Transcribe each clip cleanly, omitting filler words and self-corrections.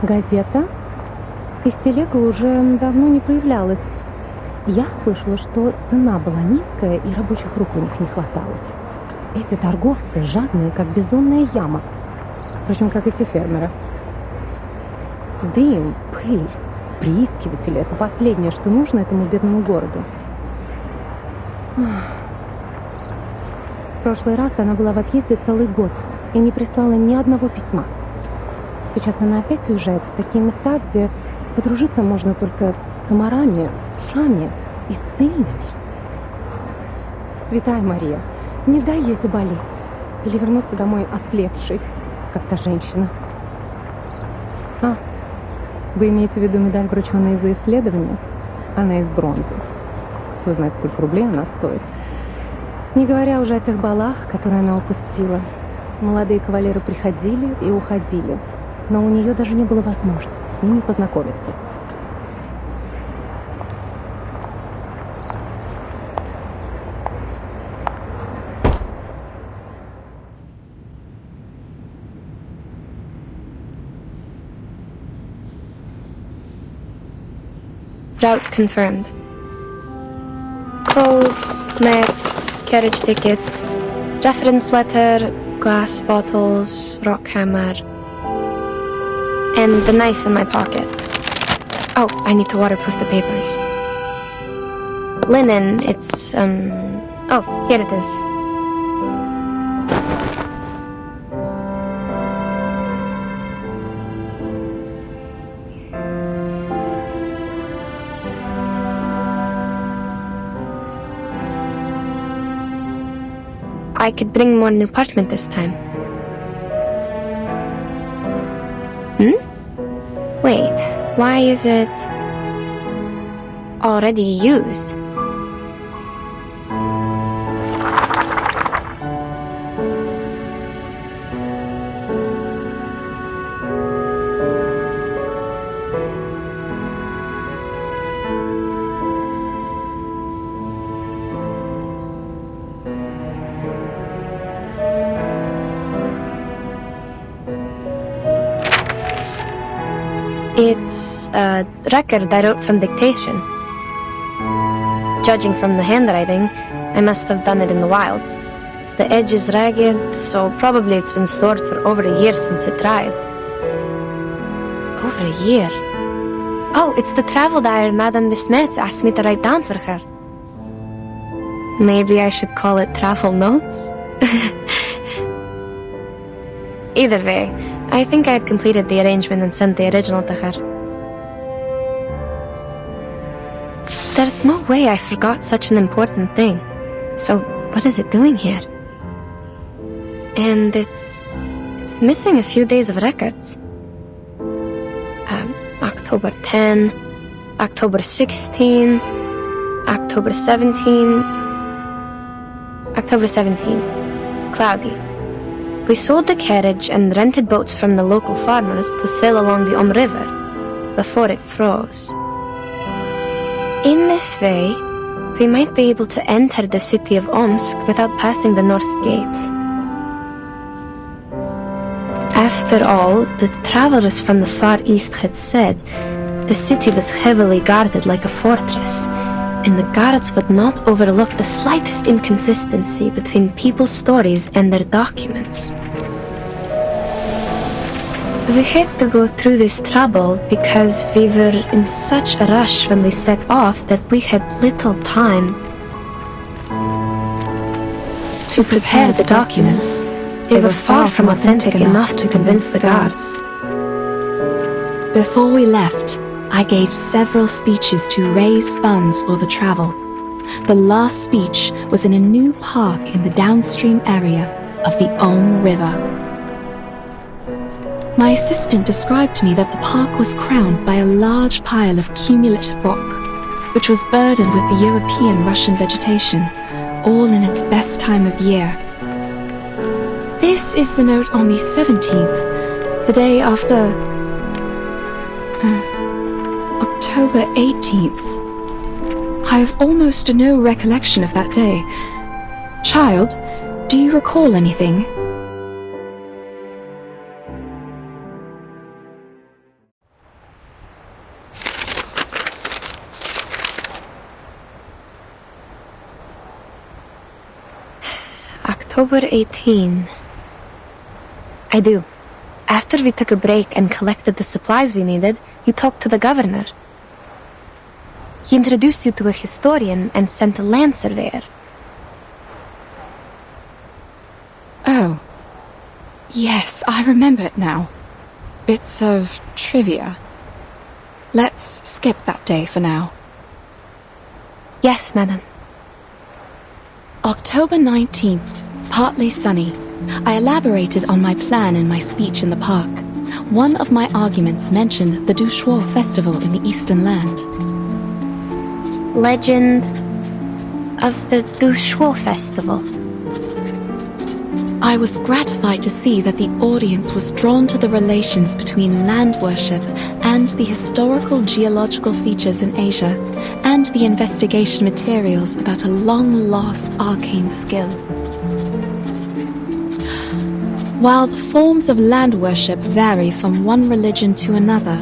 Газета? Их телега уже давно не появлялась. Я слышала, что цена была низкая и рабочих рук у них не хватало. Эти торговцы жадные, как бездонная яма. Впрочем, как и те фермеры. Дым, пыль, приискиватели — это последнее, что нужно этому бедному городу. В прошлый раз она была в отъезде целый год и не прислала ни одного письма. Сейчас она опять уезжает в такие места, где подружиться можно только с комарами, вшами и ссыльными. Святая Мария, не дай ей заболеть или вернуться домой ослепшей, как та женщина. Вы имеете в виду медаль, врученную за исследование? Она из бронзы. Кто знает, сколько рублей она стоит. Не говоря уже о тех балах, которые она упустила. Молодые кавалеры приходили и уходили, но у нее даже не было возможности с ними познакомиться. Route confirmed. Clothes, maps, carriage ticket, reference letter, glass bottles, rock hammer, and the knife in my pocket. Oh, I need to waterproof the papers. Linen, it's, oh, here it is. I could bring more new parchment this time. Wait, why is it already used? It's a record I wrote from dictation. Judging from the handwriting, I must have done it in the wilds. The edge is ragged, so probably it's been stored for over a year since it dried. Over a year? Oh, it's the travel diary Madame Besmertz asked me to write down for her. Maybe I should call it travel notes? Either way, I think I had completed the arrangement and sent the original to her. There's no way I forgot such an important thing. So what is it doing here? And it's missing a few days of records. October 10, October 16, October 17, October 17, cloudy. We sold the carriage and rented boats from the local farmers to sail along the River before it froze. In this way, we might be able to enter the city of Omsk without passing the North Gate. After all, the travelers from the Far East had said the city was heavily guarded like a fortress, and the guards would not overlook the slightest inconsistency between people's stories and their documents. We had to go through this trouble because we were in such a rush when we set off that we had little time to prepare the documents. They were far from authentic enough to convince the guards. Before we left, I gave several speeches to raise funds for the travel. The last speech was in a new park in the downstream area of the River. My assistant described to me that the park was crowned by a large pile of cumulative rock, which was burdened with the European Russian vegetation, all in its best time of year. This is the note on the 17th, the day after October 18th. I have almost no recollection of that day. Child, do you recall anything? October 18. I do. After we took a break and collected the supplies we needed, you talked to the governor. He introduced you to a historian and sent a land surveyor. Oh. Yes, I remember it now. Bits of trivia. Let's skip that day for now. Yes, madam. October 19th, partly sunny. I elaborated on my plan in my speech in the park. One of my arguments mentioned the Shuori festival in the Eastern Land. Legend of the Shuori festival. I was gratified to see that the audience was drawn to the relations between land worship and the historical geological features in Asia, and the investigation materials about a long-lost arcane skill. While the forms of land worship vary from one religion to another,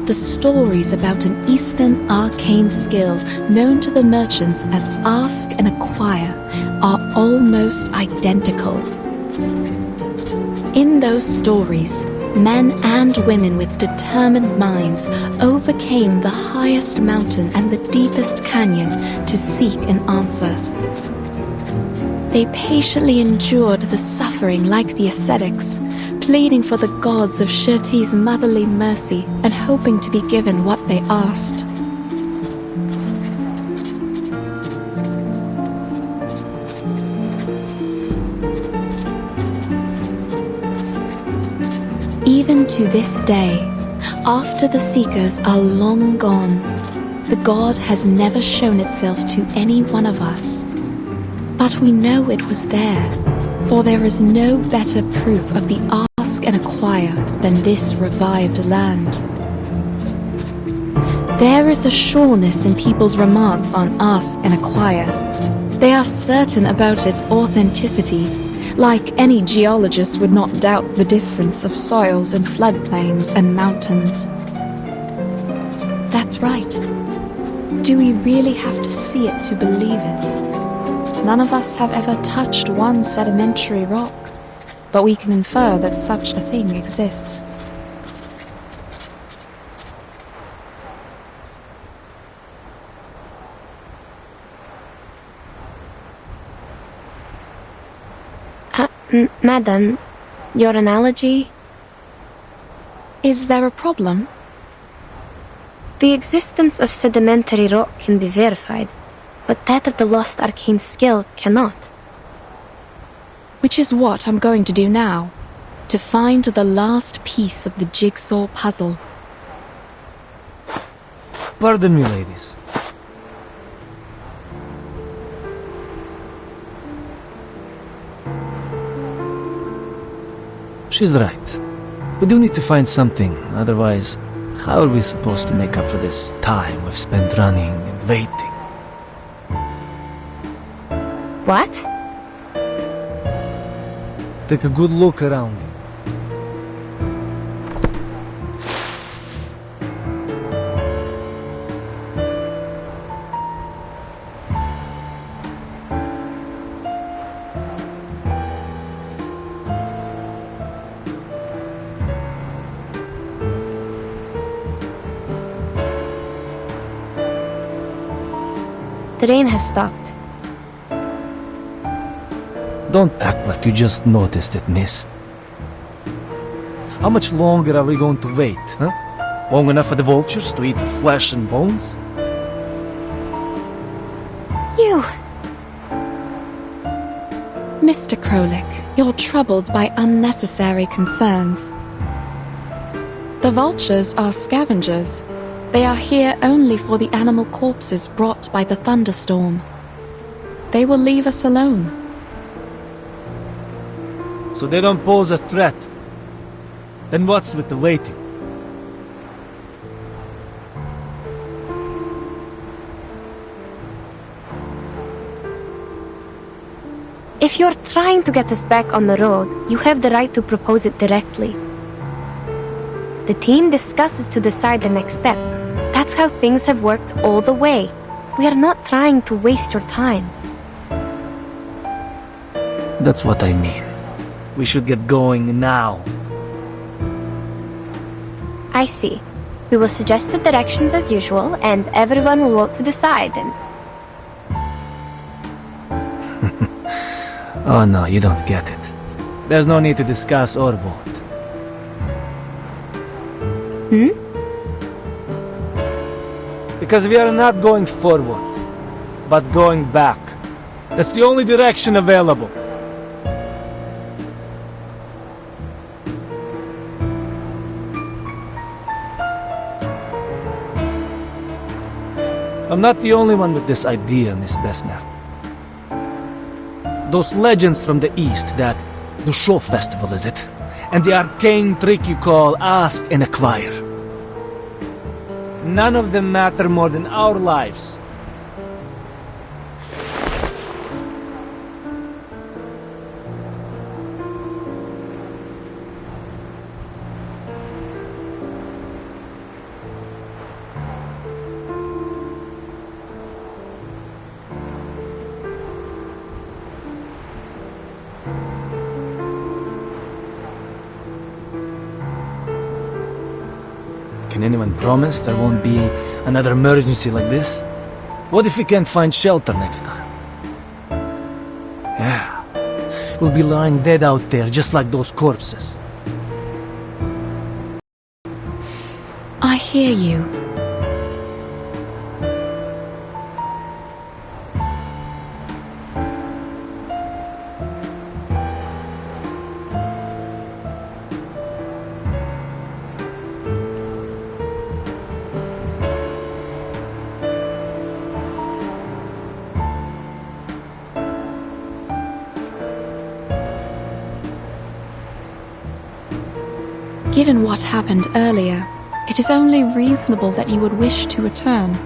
the stories about an Eastern arcane skill known to the merchants as ask and acquire are almost identical. In those stories, men and women with determined minds overcame the highest mountain and the deepest canyon to seek an answer. They patiently endured the suffering like the ascetics, pleading for the gods of Shuori's motherly mercy and hoping to be given what they asked. Even to this day, after the seekers are long gone, the god has never shown itself to any one of us. But we know it was there, for there is no better proof of the ask and acquire than this revived land. There is a sureness in people's remarks on ask and acquire. They are certain about its authenticity, like any geologist would not doubt the difference of soils and floodplains and mountains. That's right. Do we really have to see it to believe it? None of us have ever touched one sedimentary rock, but we can infer that such a thing exists. Madam, your analogy? Is there a problem? The existence of sedimentary rock can be verified, but that of the lost arcane skill cannot. Which is what I'm going to do now, to find the last piece of the jigsaw puzzle. Pardon me, ladies. She's right. We do need to find something, otherwise, how are we supposed to make up for this time we've spent running and waiting? What? Take a good look around you. The rain has stopped. Don't act like you just noticed it, miss. How much longer are we going to wait, huh? Long enough for the vultures to eat the flesh and bones? You! Mr. Krolik, you're troubled by unnecessary concerns. The vultures are scavengers. They are here only for the animal corpses brought by the thunderstorm. They will leave us alone. So they don't pose a threat. Then what's with the waiting? If you're trying to get us back on the road, you have the right to propose it directly. The team discusses to decide the next step. That's how things have worked all the way. We are not trying to waste your time. That's what I mean. We should get going now. I see. We will suggest the directions as usual, and everyone will vote to decide, and... Oh no, you don't get it. There's no need to discuss or vote. Because we are not going forward, but going back. That's the only direction available. I'm not the only one with this idea, Miss Bessner. Those legends from the East, that the show festival, is it? And the arcane trick you call ask and acquire. None of them matter more than our lives. Can anyone promise there won't be another emergency like this? What if we can't find shelter next time? Yeah, we'll be lying dead out there just like those corpses. I hear you. Given what happened earlier, it is only reasonable that you would wish to return.